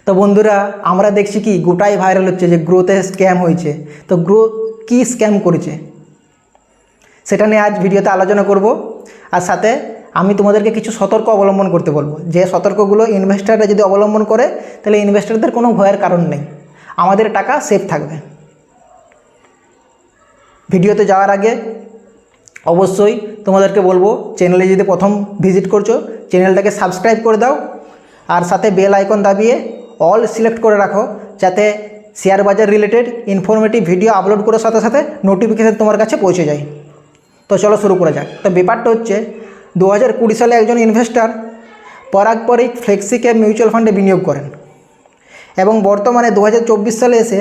তো বন্ধুরা আমরা দেখছি কি গোটাই ভাইরাল হচ্ছে যে গ্রোতে স্ক্যাম হয়েছে। তো গ্রো কি স্ক্যাম করেছে সেটা নিয়ে আজ ভিডিওতে আলোচনা করব। আর সাথে আমি তোমাদেরকে কিছু সতর্ক অবলম্বন করতে বলবো, যে সতর্কগুলো ইনভেস্টাররা যদি অবলম্বন করে তাহলে ইনভেস্টারদের কোনো ভয়ের কারণ নেই, আমাদের টাকা সেফ থাকবে। ভিডিওতে যাওয়ার আগে অবশ্যই তোমাদেরকে বলবো, চ্যানেলে যদি প্রথম ভিজিট করছো চ্যানেলটাকে সাবস্ক্রাইব করে দাও, আর সাথে বেল আইকন দাবিয়ে অল সিলেক্ট করে রাখো, যাতে শেয়ার বাজার রিলেটেড ইনফরমেটিভ ভিডিও আপলোড করার সাথে সাথে নোটিফিকেশান তোমার কাছে পৌঁছে যায়। তো চলো শুরু করা যাক। তো ব্যাপারটা হচ্ছে 2020 সালে একজন ইনভেস্টর পরাগপরিক ফ্লেক্সি ক্যাপ মিউচুয়াল ফান্ডে বিনিয়োগ করেন এবং বর্তমানে 2024 সালে এসে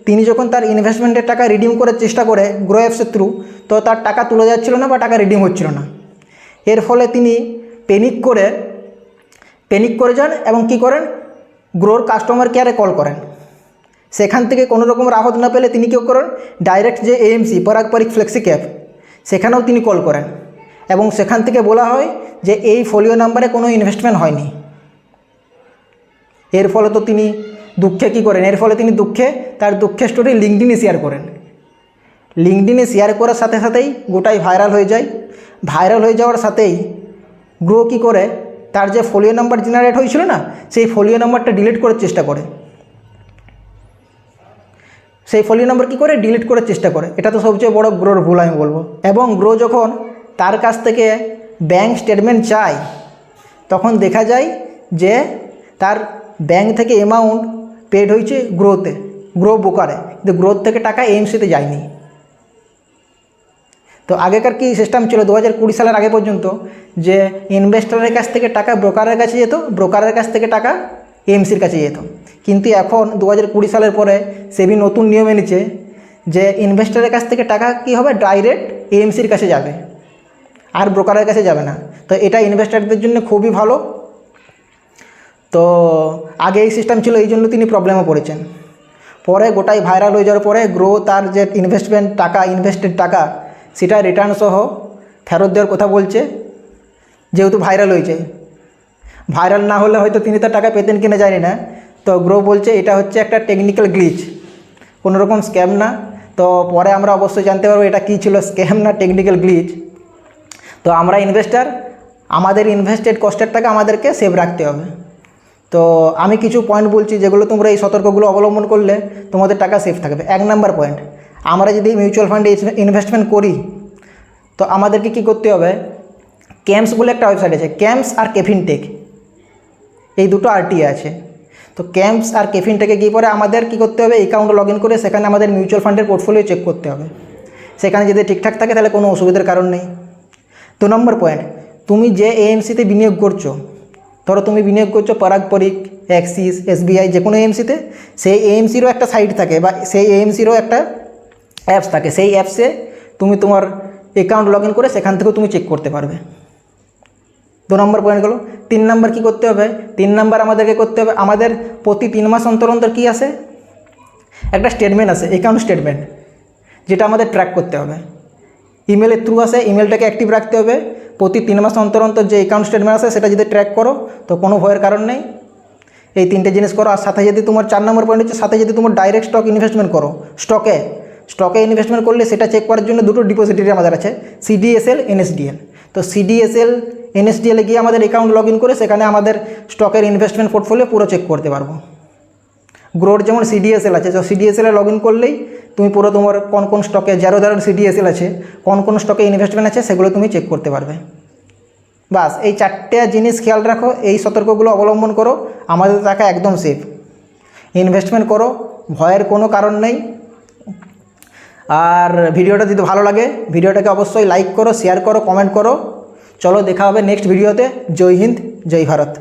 তিনি যখন তার ইনভেস্টমেন্টের টাকা রিডিম করার চেষ্টা করে গ্রো অ্যাপসের থ্রু, তো তার টাকা তোলা যাচ্ছিল না বা টাকা রিডিম হচ্ছিল না। এর ফলে তিনি প্যানিক করে যান এবং কি করেন, গ্রোর কাস্টমার কেয়ারে কল করেন। সেখান থেকে কোনো রকম রাহত না পেলে তিনি কী করেন, ডাইরেক্ট যে এএমসি পরাগপরিক ফ্লেক্সি ক্যাপ সেখানেও তিনি কল করেন এবং সেখান থেকে বলা হয় যে এই ফোলিও নাম্বারে কোনো ইনভেস্টমেন্ট হয়নি। এর ফলে তো তিনি দুঃখে কী করেন, এর ফলে তিনি তার দুঃখের স্টোরি লিঙ্কডিনে শেয়ার করেন। লিঙ্কডিনে শেয়ার করার সাথে সাথেই গোটাই ভাইরাল হয়ে যায়। ভাইরাল হয়ে যাওয়ার সাথেই গ্রো কী করে, তার যে ফোলিও নাম্বার জেনারেট হয়েছিল না, সেই ফোলিও নাম্বারটা ডিলিট করার চেষ্টা করে। সেই ফোলিও নাম্বার কী করে, ডিলিট করার চেষ্টা করে। এটা তো সবচেয়ে বড় গ্রোর ভুল আমি বলবো। এবং গ্রো যখন তার কাছ থেকে ব্যাংক স্টেটমেন্ট চায়, তখন দেখা যায় যে তার ব্যাংক থেকে অ্যামাউন্ট পেড হয়েছে গ্রো ব্রোকারে, কিন্তু গ্রোথ থেকে টাকা এএমসিতে যায়নি। তো আগেকার কি সিস্টেম ছিল 2020 সালের আগে পর্যন্ত, যে ইনভেস্টরের কাছ থেকে টাকা ব্রোকারের কাছে যেত, ব্রোকারের কাছ থেকে টাকা এএমসির কাছে যেত। কিন্তু এখন 2020 সালের পরে সেবি নতুন নিয়ম এনেছে যে ইনভেস্টরের কাছ থেকে টাকা কি হবে, ডাইরেক্ট এএমসির কাছে যাবে, আর ব্রোকারের কাছে যাবে না। তো এটা ইনভেস্টরদের জন্য খুবই ভালো। তো আগে এই সিস্টেম ছিল, এই জন্য তিনি প্রবলেমে পড়েছেন। পরে গোটাই ভাইরাল হয়ে যাওয়ার পরে গ্রো তার যে ইনভেস্টেড টাকা সেটা রিটার্ন সহ ফেরত দেওয়ার কথা বলছে, যেহেতু ভাইরাল হয়েছে। ভাইরাল না হলে হয়তো তিনি তার টাকা পেতেন কিনা জানি না। তো গ্রো বলছে এটা হচ্ছে একটা টেকনিক্যাল গ্লিচ, কোনো রকম স্ক্যাম না। তো পরে আমরা অবশ্যই জানতে পারবো এটা কী ছিল, স্ক্যাম না টেকনিক্যাল গ্লিচ। তো আমরা ইনভেস্টার, আমাদের ইনভেস্টেড কষ্টের টাকা আমাদেরকে সেভ রাখতে হবে। তো আমি কিছু পয়েন্ট বলছি যেগুলো তোমরা এই সতর্কগুলো অবলম্বন করলে তোমাদের টাকা সেফ থাকবে। 1 নম্বর পয়েন্ট, আমরা যদি মিউচুয়াল ফান্ডে ইনভেস্টমেন্ট করি তো আমাদেরকে কী করতে হবে, ক্যাম্পস বলে একটা ওয়েবসাইট আছে, ক্যাম্পস আর কেফিনটেক, এই দুটো আরটিএ আছে। তো ক্যাম্পস আর কেফিনটেকে গিয়ে পরে আমাদের কী করতে হবে, অ্যাকাউন্ট লগ ইন করে সেখানে আমাদের মিউচুয়াল ফান্ডের পোর্টফোলিও চেক করতে হবে। সেখানে যদি ঠিকঠাক থাকে তাহলে কোনো অসুবিধার কারণ নেই। 2 নম্বর পয়েন্ট, তুমি যে এএমসিতে বিনিয়োগ করছো, ধরো তুমি বিনিয়োগ করছো পরাগপরিক, অ্যাক্সিস, এসবিআই, যে কোনো এএমসিতে, সেই এএমসিরও একটা সাইট থাকে বা সেই এএমসিরও একটা অ্যাপস থাকে। সেই অ্যাপসে তুমি তোমার অ্যাকাউন্ট লগ ইন করে সেখান থেকেও তুমি চেক করতে পারবে। 2 নম্বর পয়েন্ট গেলো। 3 নম্বর কী করতে হবে, 3 নম্বর আমাদেরকে করতে হবে, আমাদের প্রতি 3 মাস অন্তর অন্তর কী আসে, একটা স্টেটমেন্ট আসে, অ্যাকাউন্ট স্টেটমেন্ট, যেটা আমাদের ট্র্যাক করতে হবে। ইমেলের থ্রু আসে, ইমেলটাকে অ্যাক্টিভ রাখতে হবে। প্রতি 3 মাস অন্তর অন্তর যে অ্যাকাউন্ট স্টেটমেন্ট আসে সেটা যদি ট্র্যাক করো তো কোনো ভয়ের কারণ নেই। এই 3টে জিনিস করো। আর সাথে যদি তোমার 4 নম্বর পয়েন্ট হচ্ছে, সাথে যদি তোমার ডাইরেক্ট স্টক ইনভেস্টমেন্ট করো, স্টকে ইনভেস্টমেন্ট করলে সেটা চেক করার জন্য 2টো ডিপোজিটরি আমাদের আছে, সিডিএসএল, এনএসডিএল। তো সিডিএসএল, এনএসডিএলে গিয়ে আমাদের অ্যাকাউন্ট লগ ইন করে সেখানে আমাদের স্টকের ইনভেস্টমেন্ট পোর্টফোলিও পুরো চেক করতে পারবো। গ্রোর যেমন সিডিএসএল আছে, তো সিডিএসএলে লগ ইন করলেই তুমি পুরো তোমার কোন স্টকে, যারো সিডিএসএল আছে, কোন স্টকে ইনভেস্টমেন্ট আছে সেগুলো তুমি চেক করতে পারবে। বাস, এই 4টে জিনিস খেয়াল রাখো, এই সতর্কগুলো অবলম্বন করো, আমাদের টাকা একদম সেফ। ইনভেস্টমেন্ট করো, ভয়ের কোনো কারণ নেই। আর ভিডিওটা যদি ভালো লাগে ভিডিওটাকে অবশ্যই লাইক করো, শেয়ার করো, কমেন্ট করো। চলো দেখা হবে নেক্সট ভিডিওতে। জয় হিন্দ, জয় ভারত।